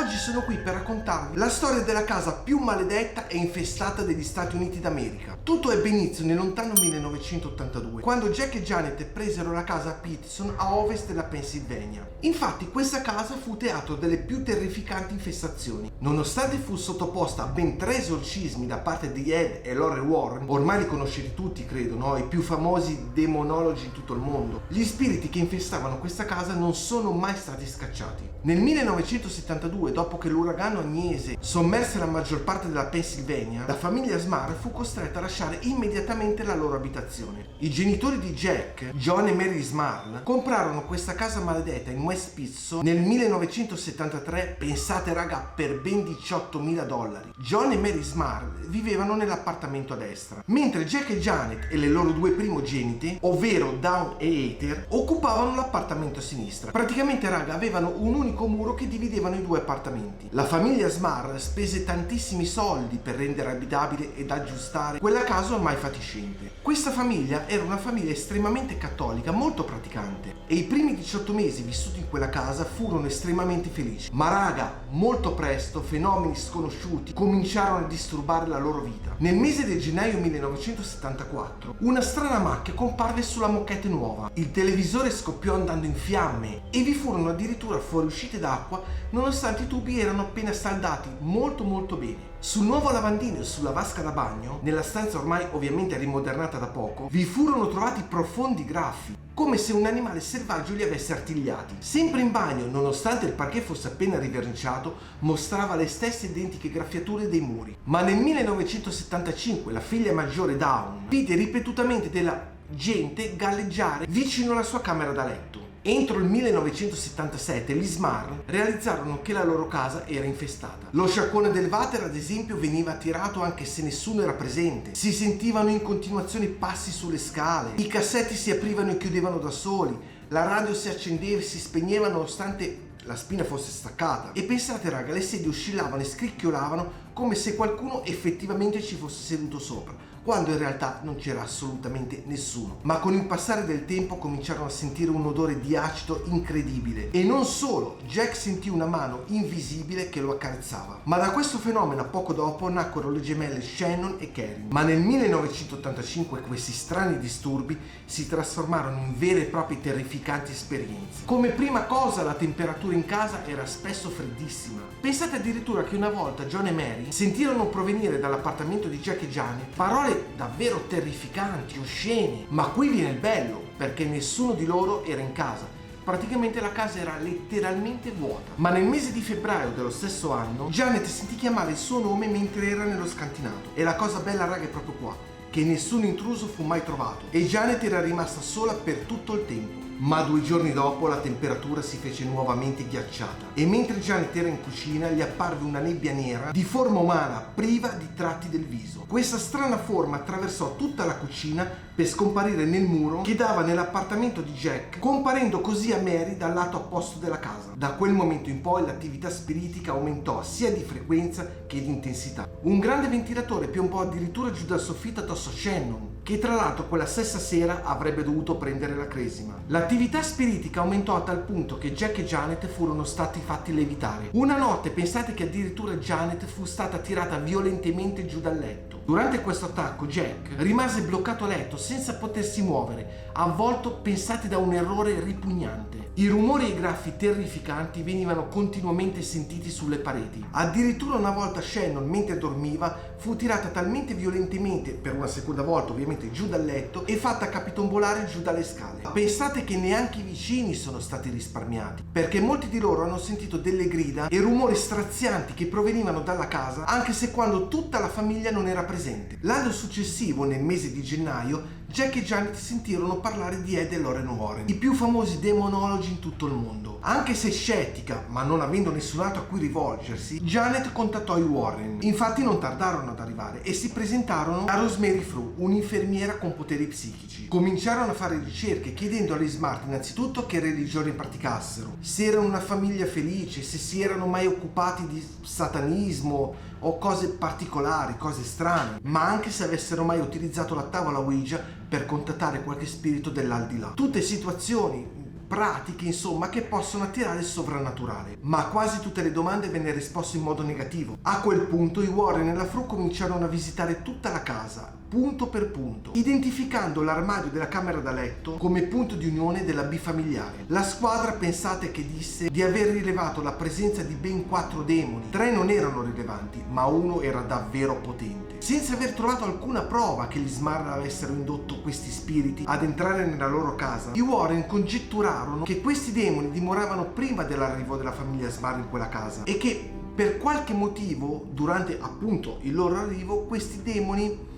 oggi sono qui per raccontarvi la storia della casa più maledetta e infestata degli Stati Uniti d'America. Tutto ebbe inizio nel lontano 1982, quando Jack e Janet presero la casa Peterson a ovest della Pennsylvania. Infatti questa casa fu teatro delle più terrificanti infestazioni. Nonostante fu sottoposta a ben 3 esorcismi da parte di Ed e Lorraine Warren, ormai li conoscete tutti credo, no? I più famosi demonologi in tutto il mondo, gli spiriti che infestavano questa casa non sono mai stati scacciati. Nel 1972, dopo che l'uragano Agnese sommerse la maggior parte della Pennsylvania, la famiglia Smart fu costretta a lasciare immediatamente la loro abitazione. I genitori di Jack, John e Mary Smart, comprarono questa casa maledetta in West Pizzo nel 1973, pensate raga, per ben $18.000. John e Mary Smart vivevano nell'appartamento a destra, mentre Jack e Janet e le loro 2 primogenite, ovvero Dawn e Heather, occupavano l'appartamento a sinistra. Praticamente raga, avevano un unico muro che dividevano i 2 appartamenti. La famiglia Smart spese tantissimi soldi per rendere abitabile ed aggiustare quella casa ormai fatiscente. Questa famiglia era una famiglia estremamente cattolica, molto praticante, e i primi 18 mesi vissuti in quella casa furono estremamente felici. Ma raga, molto presto fenomeni sconosciuti cominciarono a disturbare la loro vita. Nel mese di gennaio 1974 una strana macchia comparve sulla moquette nuova, il televisore scoppiò andando in fiamme e vi furono addirittura fuoriuscite d'acqua nonostante i tubi erano appena saldati molto bene. Sul nuovo lavandino e sulla vasca da bagno, nella stanza ormai ovviamente rimodernata da poco, vi furono trovati profondi graffi, come se un animale selvaggio li avesse artigliati. Sempre in bagno, nonostante il parquet fosse appena riverniciato, mostrava le stesse identiche graffiature dei muri. Ma nel 1975 la figlia maggiore Dawn vide ripetutamente della gente galleggiare vicino alla sua camera da letto. Entro il 1977 gli Smart realizzarono che la loro casa era infestata. Lo sciacquone del water, ad esempio, veniva tirato anche se nessuno era presente. Si sentivano in continuazione passi sulle scale, i cassetti si aprivano e chiudevano da soli, la radio si accendeva e si spegneva nonostante la spina fosse staccata. E pensate raga, le sedie oscillavano e scricchiolavano come se qualcuno effettivamente ci fosse seduto sopra, quando in realtà non c'era assolutamente nessuno. Ma con il passare del tempo cominciarono a sentire un odore di acido incredibile. E non solo, Jack sentì una mano invisibile che lo accarezzava. Ma da questo fenomeno poco dopo nacquero le gemelle Shannon e Karen. Ma nel 1985 questi strani disturbi si trasformarono in vere e proprie terrificanti esperienze. Come prima cosa, la temperatura in casa era spesso freddissima. Pensate addirittura che una volta John e Mary sentirono provenire dall'appartamento di Jack e Janet parole davvero terrificanti, oscene. Ma qui viene il bello, perché nessuno di loro era in casa. Praticamente la casa era letteralmente vuota. Ma nel mese di febbraio dello stesso anno Janet sentì chiamare il suo nome mentre era nello scantinato. E la cosa bella raga è proprio qua, che nessun intruso fu mai trovato e Janet era rimasta sola per tutto il tempo. Ma 2 giorni dopo la temperatura si fece nuovamente ghiacciata e mentre Janet era in cucina gli apparve una nebbia nera di forma umana priva di tratti del viso. Questa strana forma attraversò tutta la cucina per scomparire nel muro che dava nell'appartamento di Jack, comparendo così a Mary dal lato opposto della casa. Da quel momento in poi l'attività spiritica aumentò sia di frequenza che di intensità. Un grande ventilatore piombò addirittura giù dal soffitto addosso a Shannon, che tra l'altro quella stessa sera avrebbe dovuto prendere la cresima. L'attività spiritica aumentò a tal punto che Jack e Janet furono stati fatti levitare. Una notte pensate che addirittura Janet fu stata tirata violentemente giù dal letto. Durante questo attacco Jack rimase bloccato a letto senza potersi muovere, avvolto pensate da un errore ripugnante. I rumori e i graffi terrificanti venivano continuamente sentiti sulle pareti. Addirittura una volta Shannon, mentre dormiva, fu tirata talmente violentemente, per una seconda volta ovviamente, giù dal letto e fatta capitombolare giù dalle scale. Pensate che neanche i vicini sono stati risparmiati, perché molti di loro hanno sentito delle grida e rumori strazianti che provenivano dalla casa, anche se quando tutta la famiglia non era presente. L'anno successivo, nel mese di gennaio, Jack e Janet sentirono parlare di Ed e Lorraine Warren, i più famosi demonologi in tutto il mondo. Anche se scettica, ma non avendo nessun altro a cui rivolgersi, Janet contattò i Warren. Infatti non tardarono ad arrivare e si presentarono a Rosemary Fru, un'infermiera con poteri psichici. Cominciarono a fare ricerche chiedendo agli Smart innanzitutto che religione praticassero, se erano una famiglia felice, se si erano mai occupati di satanismo o cose particolari, cose strane, ma anche se avessero mai utilizzato la tavola Ouija per contattare qualche spirito dell'aldilà. Tutte situazioni pratiche insomma che possono attirare il sovrannaturale. Ma quasi tutte le domande vennero risposte in modo negativo. A quel punto i Warren e la Fru cominciarono a visitare tutta la casa, punto per punto, identificando l'armadio della camera da letto come punto di unione della bifamiliare. La squadra pensate che disse di aver rilevato la presenza di ben 4 demoni. 3 non erano rilevanti, ma uno era davvero potente. Senza aver trovato alcuna prova che gli Smart avessero indotto questi spiriti ad entrare nella loro casa, i Warren congetturarono che questi demoni dimoravano prima dell'arrivo della famiglia Smart in quella casa e che per qualche motivo, durante appunto il loro arrivo, questi demoni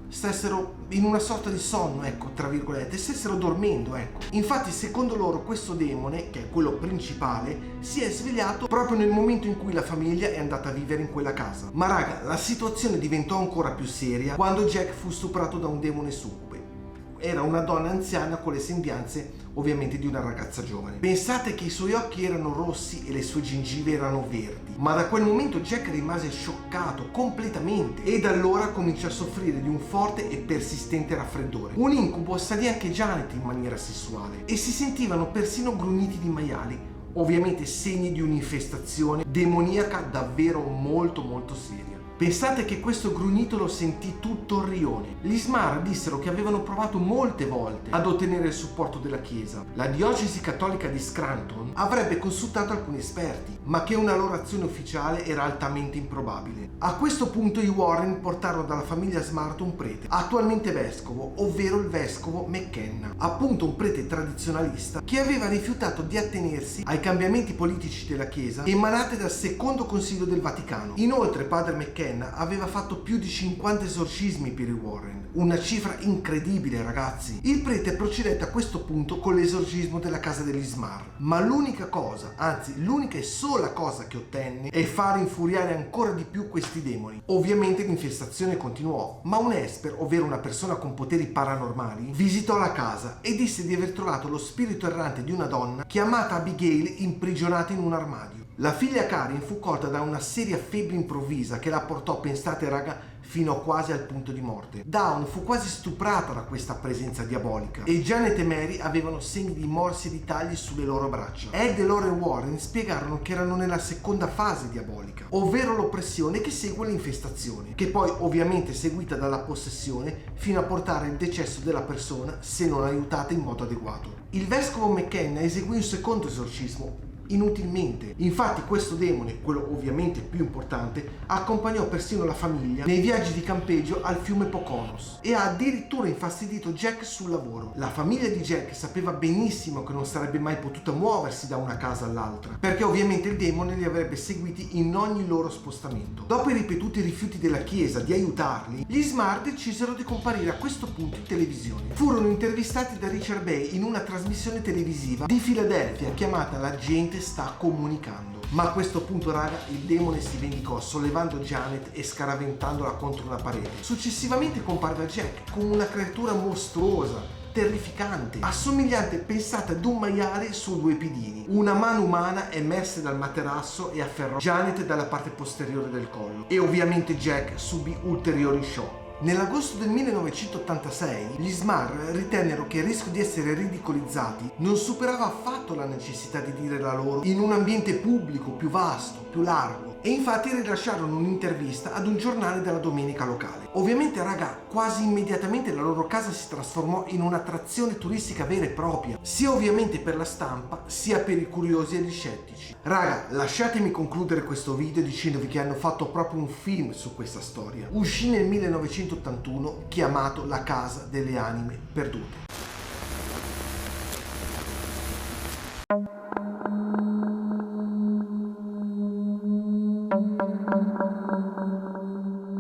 stessero in una sorta di sonno, ecco, tra virgolette, stessero dormendo, ecco. Infatti, secondo loro, questo demone, che è quello principale, si è svegliato proprio nel momento in cui la famiglia è andata a vivere in quella casa. Ma raga, la situazione diventò ancora più seria quando Jack fu stuprato da un demone succube. Era una donna anziana con le sembianze ovviamente di una ragazza giovane. Pensate che i suoi occhi erano rossi e le sue gengive erano verdi. Ma da quel momento Jack rimase scioccato completamente e da allora cominciò a soffrire di un forte e persistente raffreddore. Un incubo assalì anche Janet in maniera sessuale e si sentivano persino grugniti di maiali, ovviamente segni di un'infestazione demoniaca davvero molto seria. Pensate che questo grugnito lo sentì tutto il rione. Gli Smart dissero che avevano provato molte volte ad ottenere il supporto della chiesa. La diocesi cattolica di Scranton avrebbe consultato alcuni esperti, ma che una loro azione ufficiale era altamente improbabile. A questo punto i Warren portarono dalla famiglia Smart un prete, attualmente vescovo, ovvero il vescovo McKenna, appunto un prete tradizionalista che aveva rifiutato di attenersi ai cambiamenti politici della chiesa emanati dal secondo consiglio del Vaticano. Inoltre padre McKenna aveva fatto più di 50 esorcismi per i Warren, una cifra incredibile ragazzi. Il prete procedette a questo punto con l'esorcismo della casa degli Smart, ma l'unica cosa, anzi l'unica e sola cosa che ottenne è far infuriare ancora di più questi demoni. Ovviamente l'infestazione continuò, ma un esper, ovvero una persona con poteri paranormali, visitò la casa e disse di aver trovato lo spirito errante di una donna chiamata Abigail imprigionata in un armadio. La figlia Karen fu colta da una seria febbre improvvisa che la portò, pensate raga, fino quasi al punto di morte. Dawn fu quasi stuprata da questa presenza diabolica e Janet e Mary avevano segni di morsi e di tagli sulle loro braccia. Ed e Lore Warren spiegarono che erano nella seconda fase diabolica, ovvero l'oppressione che segue l'infestazione, che poi ovviamente è seguita dalla possessione fino a portare il decesso della persona se non aiutata in modo adeguato. Il vescovo McKenna eseguì un secondo esorcismo inutilmente. Infatti questo demone, quello ovviamente più importante, accompagnò persino la famiglia nei viaggi di campeggio al fiume Poconos e ha addirittura infastidito Jack sul lavoro. La famiglia di Jack sapeva benissimo che non sarebbe mai potuta muoversi da una casa all'altra, perché ovviamente il demone li avrebbe seguiti in ogni loro spostamento. Dopo i ripetuti rifiuti della chiesa di aiutarli, gli Smart decisero di comparire a questo punto in televisione. Furono intervistati da Richard Bay in una trasmissione televisiva di Filadelfia chiamata La gente sta comunicando. Ma a questo punto raga il demone si vendicò sollevando Janet e scaraventandola contro una parete. Successivamente comparve Jack come una creatura mostruosa, terrificante, assomigliante, pensate, ad un maiale su 2 piedini. Una mano umana emerse dal materasso e afferrò Janet dalla parte posteriore del collo e ovviamente Jack subì ulteriori shock. Nell'agosto del 1986 gli Smart ritennero che il rischio di essere ridicolizzati non superava affatto la necessità di dire la loro in un ambiente pubblico più vasto, più largo, e infatti rilasciarono un'intervista ad un giornale della domenica locale. Ovviamente raga, quasi immediatamente la loro casa si trasformò in un'attrazione turistica vera e propria, sia ovviamente per la stampa sia per i curiosi e gli scettici. Raga, lasciatemi concludere questo video dicendovi che hanno fatto proprio un film su questa storia. Uscì nel 1981 chiamato La casa delle anime perdute.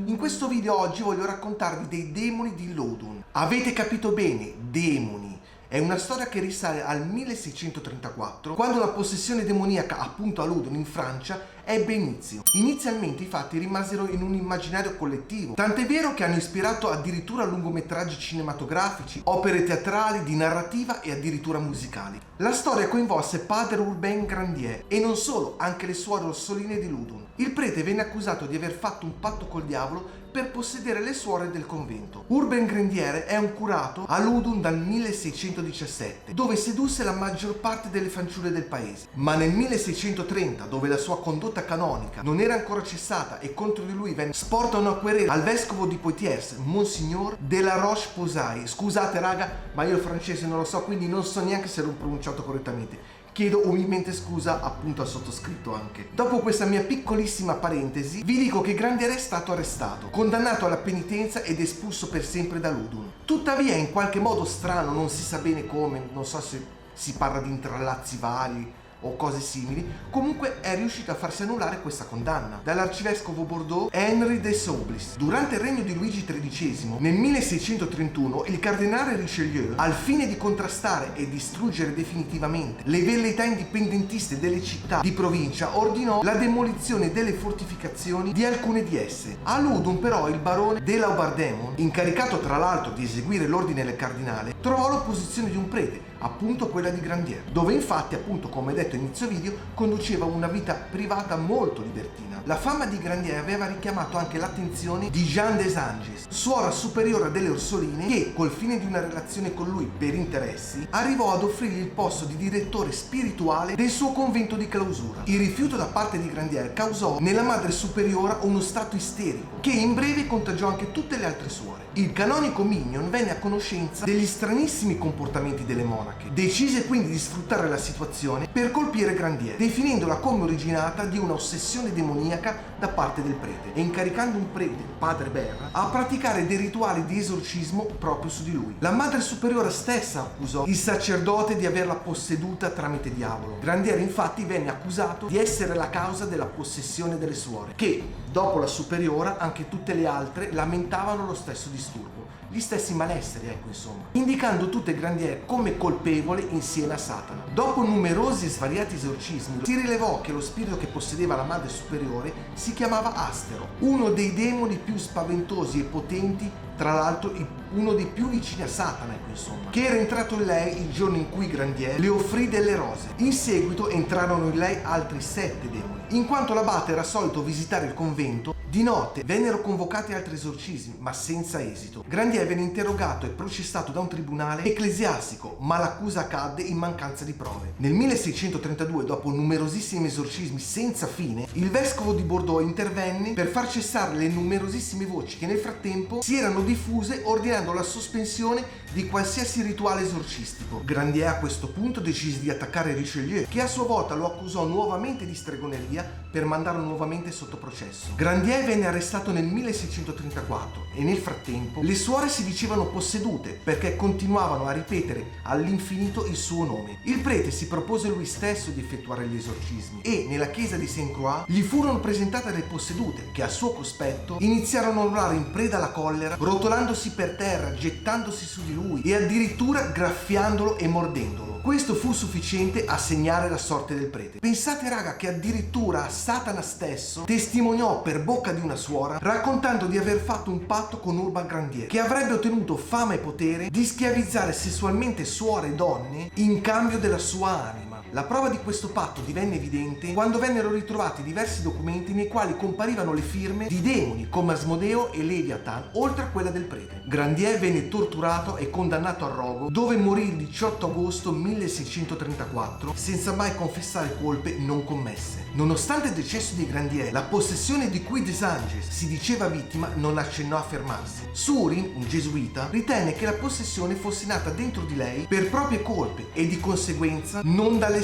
In questo video oggi voglio raccontarvi dei demoni di Loudun. Avete capito bene, demoni. È una storia che risale al 1634, quando la possessione demoniaca appunto a Loudun in Francia ebbe inizio. Inizialmente i fatti rimasero in un immaginario collettivo, tant'è vero che hanno ispirato addirittura lungometraggi cinematografici, opere teatrali, di narrativa e addirittura musicali. La storia coinvolse padre Urbain Grandier e non solo, anche le suore orsoline di Loudun. Il prete venne accusato di aver fatto un patto col diavolo per possedere le suore del convento. Urbain Grandier è un curato a Loudun dal 1617, dove sedusse la maggior parte delle fanciulle del paese. Ma nel 1630, dove la sua condotta canonica non era ancora cessata e contro di lui venne sporta una querela al vescovo di Poitiers, Monsignor de la Roche-Posay. Scusate raga, ma io il francese non lo so, quindi non so neanche se l'ho pronunciato correttamente. Chiedo umilmente scusa appunto al sottoscritto anche. Dopo questa mia piccolissima parentesi, vi dico che Grandier è stato arrestato, condannato alla penitenza ed espulso per sempre da Loudun. Tuttavia, in qualche modo strano, non si sa bene come, non so se si parla di intrallazzi vari o cose simili, comunque è riuscito a farsi annullare questa condanna dall'arcivescovo Bordeaux Henri de Soblis. Durante il regno di Luigi XIII, nel 1631, il cardinale Richelieu, al fine di contrastare e distruggere definitivamente le velleità indipendentiste delle città di provincia, ordinò la demolizione delle fortificazioni di alcune di esse. A Loudun però il barone de Laubardemont, incaricato tra l'altro di eseguire l'ordine del cardinale, trovò l'opposizione di un prete, appunto quella di Grandier, dove infatti, appunto come detto inizio video, conduceva una vita privata molto libertina. La fama di Grandier aveva richiamato anche l'attenzione di Jeanne des Anges, suora superiore delle Orsoline, che, col fine di una relazione con lui per interessi, arrivò ad offrirgli il posto di direttore spirituale del suo convento di clausura. Il rifiuto da parte di Grandier causò nella madre superiora uno stato isterico, che in breve contagiò anche tutte le altre suore. Il canonico Mignon venne a conoscenza degli stranissimi comportamenti delle monache. Decise quindi di sfruttare la situazione per colpire Grandier, definendola come originata di una ossessione demoniaca da parte del prete e incaricando un prete, padre Berra, a praticare dei rituali di esorcismo proprio su di lui. La madre superiora stessa accusò il sacerdote di averla posseduta tramite diavolo. Grandier infatti venne accusato di essere la causa della possessione delle suore, che, dopo la superiora, anche tutte le altre lamentavano lo stesso disturbo, gli stessi malesseri, ecco insomma, indicando tutte Grandier come colpevole insieme a Satana. Dopo numerosi e svariati esorcismi, si rilevò che lo spirito che possedeva la madre superiore si chiamava Astero, uno dei demoni più spaventosi e potenti, tra l'altro uno dei più vicini a Satana, ecco insomma, che era entrato in lei il giorno in cui Grandier le offrì delle rose. In seguito entrarono in lei altri 7 demoni. In quanto l'abate era solito visitare il convento, di notte vennero convocati altri esorcismi, ma senza esito. Grandier venne interrogato e processato da un tribunale ecclesiastico, ma l'accusa cadde in mancanza di prove. Nel 1632, dopo numerosissimi esorcismi senza fine, il vescovo di Bordeaux intervenne per far cessare le numerosissime voci che nel frattempo si erano diffuse, ordinando la sospensione di qualsiasi rituale esorcistico. Grandier a questo punto decise di attaccare Richelieu, che a sua volta lo accusò nuovamente di stregoneria per mandarlo nuovamente sotto processo. Grandier venne arrestato nel 1634 e nel frattempo le suore si dicevano possedute perché continuavano a ripetere all'infinito il suo nome. Il prete si propose lui stesso di effettuare gli esorcismi e nella chiesa di Sainte-Croix gli furono presentate le possedute che a suo cospetto iniziarono a urlare in preda alla collera, rotolandosi per terra, gettandosi su di lui e addirittura graffiandolo e mordendolo. Questo fu sufficiente a segnare la sorte del prete. Pensate raga che addirittura Satana stesso testimoniò per bocca di una suora raccontando di aver fatto un patto con Urbain Grandier che avrebbe ottenuto fama e potere di schiavizzare sessualmente suore e donne in cambio della sua anima. La prova di questo patto divenne evidente quando vennero ritrovati diversi documenti nei quali comparivano le firme di demoni come Asmodeo e Leviathan, oltre a quella del prete. Grandier venne torturato e condannato al rogo, dove morì il 18 agosto 1634 senza mai confessare colpe non commesse. Nonostante il decesso di Grandier, la possessione di cui des Anges si diceva vittima non accennò a fermarsi. Surin, un gesuita, ritenne che la possessione fosse nata dentro di lei per proprie colpe e di conseguenza non dall'esterno.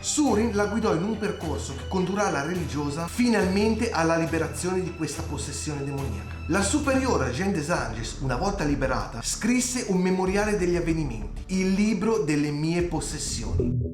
Surin la guidò in un percorso che condurrà la religiosa finalmente alla liberazione di questa possessione demoniaca. La superiora Jeanne des Anges, una volta liberata, scrisse un memoriale degli avvenimenti, il libro delle mie possessioni.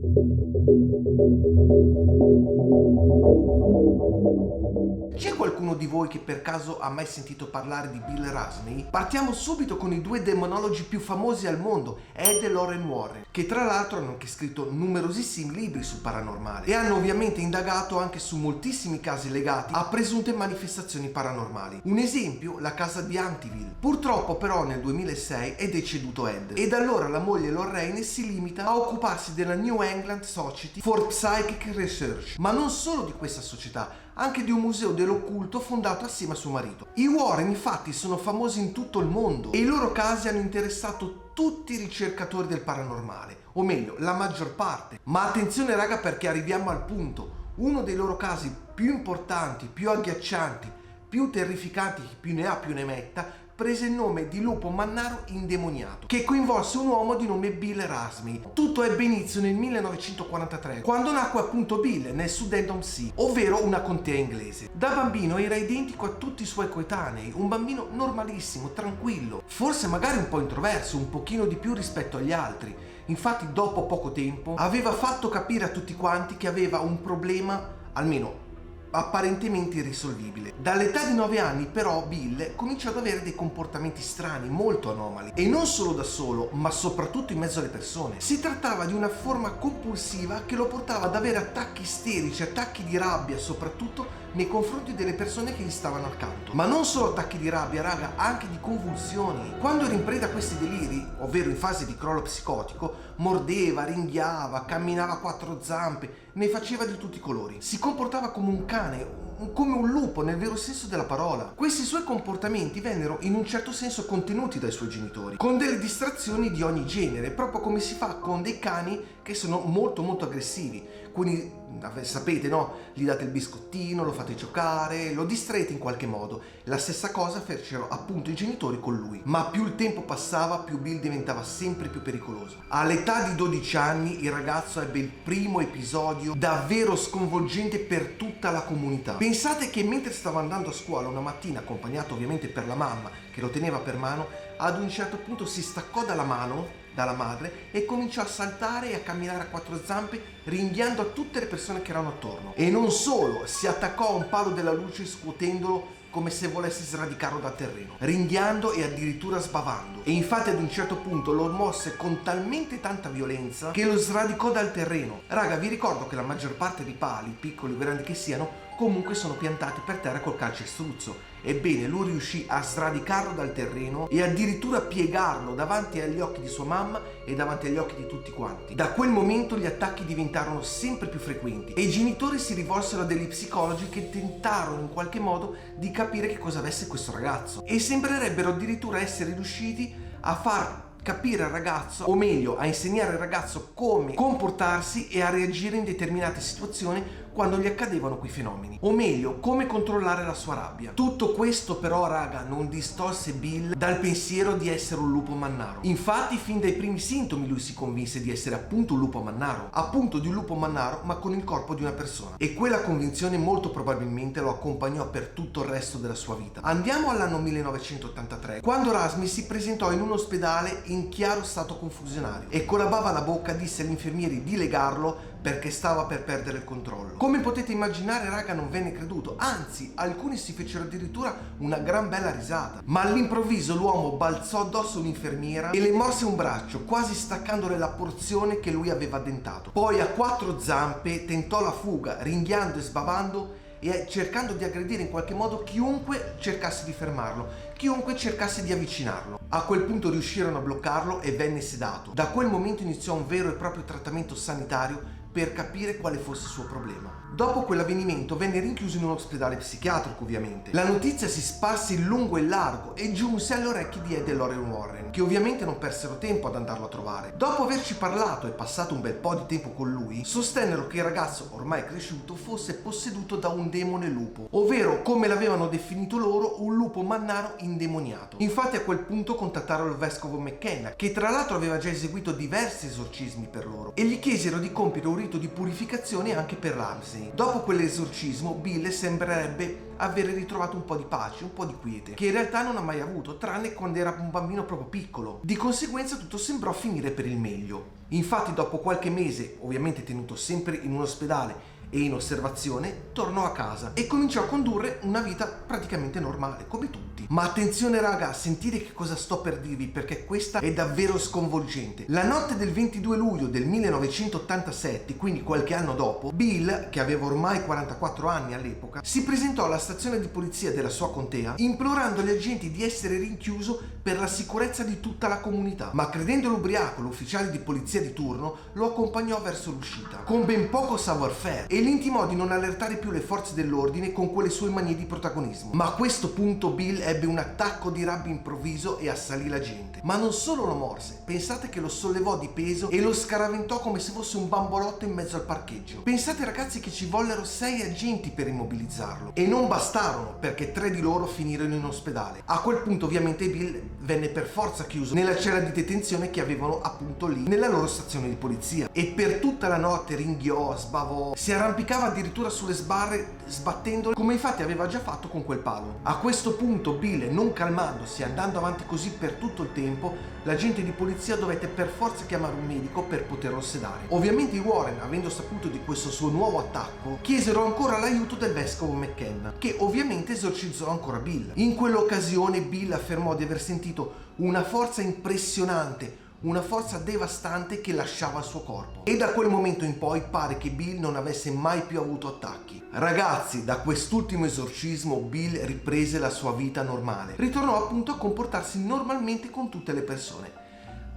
C'è qualcuno qualcuno di voi che per caso ha mai sentito parlare di Bill Razmy, partiamo subito con i due demonologi più famosi al mondo, Ed e Lorraine Warren, che tra l'altro hanno anche scritto numerosissimi libri sul paranormale e hanno ovviamente indagato anche su moltissimi casi legati a presunte manifestazioni paranormali. Un esempio, la casa di Amityville. Purtroppo però nel 2006 è deceduto Ed e da allora la moglie Lorraine si limita a occuparsi della New England Society for Psychic Research, ma non solo di questa società, anche di un museo dell'occulto fondato assieme a suo marito. I Warren infatti sono famosi in tutto il mondo e i loro casi hanno interessato tutti i ricercatori del paranormale, o meglio, la maggior parte. Ma attenzione raga, perché arriviamo al punto. Uno dei loro casi più importanti, più agghiaccianti, più terrificanti, chi più ne ha più ne metta, prese il nome di lupo mannaro indemoniato, che coinvolse un uomo di nome Bill Razmy. Tutto ebbe inizio nel 1943, quando nacque appunto Bill nel Sud-End-on-Sea, ovvero una contea inglese. Da bambino era identico a tutti i suoi coetanei, un bambino normalissimo, tranquillo, forse magari un po' introverso, un pochino di più rispetto agli altri. Infatti dopo poco tempo aveva fatto capire a tutti quanti che aveva un problema, almeno apparentemente irrisolvibile. Dall'età di 9 anni però Bill cominciò ad avere dei comportamenti strani, molto anomali, e non solo da solo, ma soprattutto in mezzo alle persone. Si trattava di una forma compulsiva che lo portava ad avere attacchi isterici, attacchi di rabbia, soprattutto nei confronti delle persone che gli stavano accanto. Ma non solo attacchi di rabbia, raga, anche di convulsioni. Quando era in preda a questi deliri, ovvero in fase di crollo psicotico, mordeva, ringhiava, camminava a quattro zampe, ne faceva di tutti i colori. Si comportava come un cane, come un lupo nel vero senso della parola. Questi suoi comportamenti vennero in un certo senso contenuti dai suoi genitori, con delle distrazioni di ogni genere, proprio come si fa con dei cani che sono molto molto aggressivi. Quindi sapete, no? Gli date il biscottino, lo fate giocare, lo distraete in qualche modo. La stessa cosa fecero appunto i genitori con lui. Ma più il tempo passava, più Bill diventava sempre più pericoloso. All'età di 12 anni il ragazzo ebbe il primo episodio davvero sconvolgente per tutta la comunità. Pensate che mentre stava andando a scuola una mattina, accompagnato ovviamente per la mamma che lo teneva per mano, ad un certo punto si staccò dalla madre e cominciò a saltare e a camminare a quattro zampe, ringhiando a tutte le persone che erano attorno. E non solo, si attaccò a un palo della luce scuotendolo come se volesse sradicarlo dal terreno, ringhiando e addirittura sbavando. E infatti ad un certo punto lo mosse con talmente tanta violenza che lo sradicò dal terreno. Raga, vi ricordo che la maggior parte dei pali, piccoli o grandi che siano, comunque sono piantati per terra col calcestruzzo. Ebbene, lui riuscì a sradicarlo dal terreno e addirittura piegarlo davanti agli occhi di sua mamma e davanti agli occhi di tutti quanti. Da quel momento gli attacchi diventarono sempre più frequenti e i genitori si rivolsero a degli psicologi che tentarono in qualche modo di capire che cosa avesse questo ragazzo, e sembrerebbero addirittura essere riusciti a far capire al ragazzo, o meglio a insegnare al ragazzo come comportarsi e a reagire in determinate situazioni quando gli accadevano quei fenomeni, o meglio come controllare la sua rabbia. Tutto questo però, raga, non distolse Bill dal pensiero di essere un lupo mannaro. Infatti fin dai primi sintomi lui si convinse di essere appunto un lupo mannaro, appunto di un lupo mannaro ma con il corpo di una persona, e quella convinzione molto probabilmente lo accompagnò per tutto il resto della sua vita. Andiamo all'anno 1983, quando Razmy si presentò in un ospedale in chiaro stato confusionario e con la bava alla bocca disse agli infermieri di legarlo perché stava per perdere il controllo. Come potete immaginare, raga, non venne creduto, anzi alcuni si fecero addirittura una gran bella risata. Ma all'improvviso l'uomo balzò addosso l'infermiera e le morse un braccio, quasi staccandole la porzione che lui aveva addentato. Poi a quattro zampe tentò la fuga, ringhiando e sbavando e cercando di aggredire in qualche modo chiunque cercasse di fermarlo, chiunque cercasse di avvicinarlo. A quel punto riuscirono a bloccarlo e venne sedato. Da quel momento iniziò un vero e proprio trattamento sanitario per capire quale fosse il suo problema. Dopo quell'avvenimento venne rinchiuso in un ospedale psichiatrico, ovviamente. La notizia si sparse in lungo e largo e giunse alle orecchie di Ed e Lorraine Warren, che ovviamente non persero tempo ad andarlo a trovare. Dopo averci parlato e passato un bel po' di tempo con lui, sostennero che il ragazzo, ormai cresciuto, fosse posseduto da un demone lupo, ovvero, come l'avevano definito loro, un lupo mannaro indemoniato. Infatti a quel punto contattarono il vescovo McKenna, che tra l'altro aveva già eseguito diversi esorcismi per loro, e gli chiesero di compiere un rito di purificazione anche per Ramsey. Dopo quell'esorcismo Bill sembrerebbe avere ritrovato un po' di pace, un po' di quiete, che in realtà non ha mai avuto, tranne quando era un bambino proprio piccolo. Di conseguenza tutto sembrò finire per il meglio. Infatti dopo qualche mese, ovviamente tenuto sempre in un ospedale e in osservazione tornò a casa e cominciò a condurre una vita praticamente normale, come tutti. Ma attenzione raga, sentite che cosa sto per dirvi, perché questa è davvero sconvolgente. La notte del 22 luglio del 1987, quindi qualche anno dopo, Bill, che aveva ormai 44 anni all'epoca, si presentò alla stazione di polizia della sua contea implorando agli agenti di essere rinchiuso per la sicurezza di tutta la comunità. Ma credendolo ubriaco, l'ufficiale di polizia di turno lo accompagnò verso l'uscita con ben poco savoir-faire e li intimò di non allertare più le forze dell'ordine con quelle sue manie di protagonismo. Ma a questo punto Bill ebbe un attacco di rabbia improvviso e assalì la gente. Ma non solo lo morse, pensate che lo sollevò di peso e lo scaraventò come se fosse un bambolotto in mezzo al parcheggio. Pensate ragazzi che ci vollero 6 agenti per immobilizzarlo e non bastarono, perché 3 di loro finirono in ospedale. A quel punto ovviamente Bill venne per forza chiuso nella cella di detenzione che avevano appunto lì nella loro stazione di polizia e per tutta la notte ringhiò, sbavò, si arrampicava addirittura sulle sbarre sbattendole come infatti aveva già fatto con quel palo. A questo punto Bill, non calmandosi, andando avanti così per tutto il tempo, l'agente di polizia dovette per forza chiamare un medico per poterlo sedare. Ovviamente i Warren, avendo saputo di questo suo nuovo attacco, chiesero ancora l'aiuto del vescovo McKenna, che ovviamente esorcizzò ancora Bill. In quell'occasione Bill affermò di aver sentito una forza impressionante, una forza devastante che lasciava il suo corpo. E da quel momento in poi pare che Bill non avesse mai più avuto attacchi. Ragazzi, da quest'ultimo esorcismo Bill riprese la sua vita normale. Ritornò appunto a comportarsi normalmente con tutte le persone.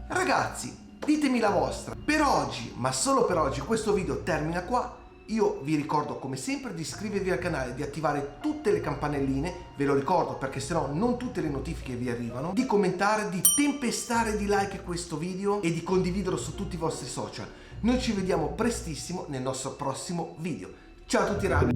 Ragazzi, ditemi la vostra. Per oggi, ma solo per oggi, questo video termina qua. Io vi ricordo come sempre di iscrivervi al canale, di attivare tutte le campanelline, ve lo ricordo perché sennò non tutte le notifiche vi arrivano, di commentare, di tempestare di like questo video e di condividerlo su tutti i vostri social. Noi ci vediamo prestissimo nel nostro prossimo video. Ciao a tutti raga!